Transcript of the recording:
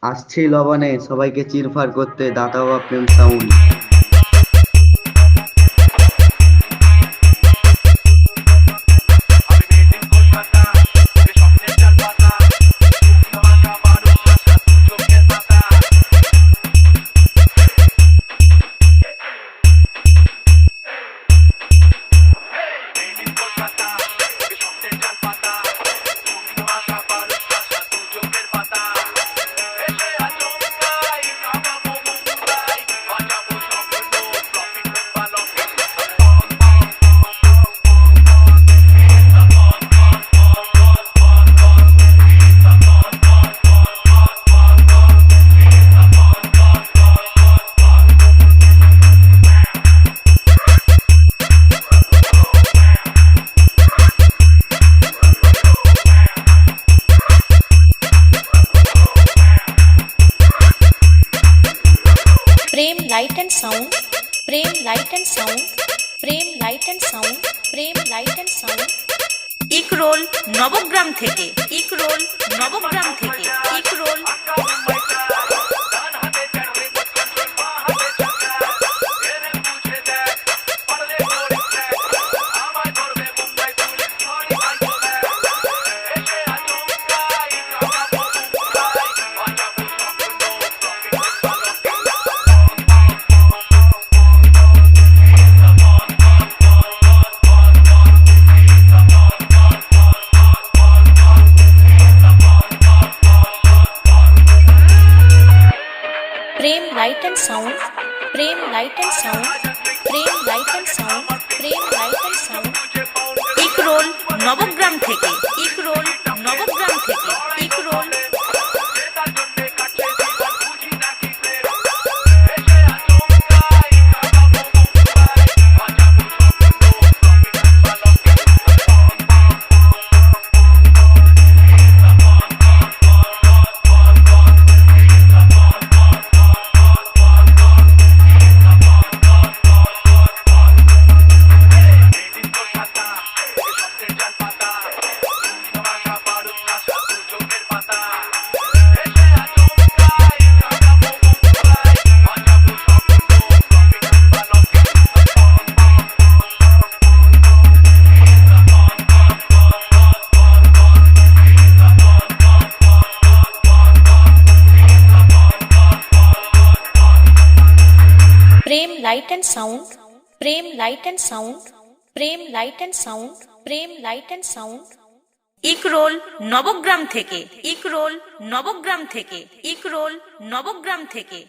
আসছে লবণে সবাইকে চিরফার করতে দাতা Prem sound. Prem light and sound, Prem light and sound, Prem light and sound, Prem light and sound. Ikrol Nabagram থেকে, ইকরোল নবগ্রাম থেকে, Ikrol. Prem light and sound, Prem light and sound, Prem light and sound, Prem light and sound. Ikrol Nabagram থেকে, ইকরোল নবগ্রাম থেকে, Ikrol. Prem light and sound, Prem light and sound, Prem light and sound, Prem light and sound. Ikrol Nabagram থেকে, ইকরোল নবগ্রাম থেকে, ইকরোল নবগ্রাম থেকে।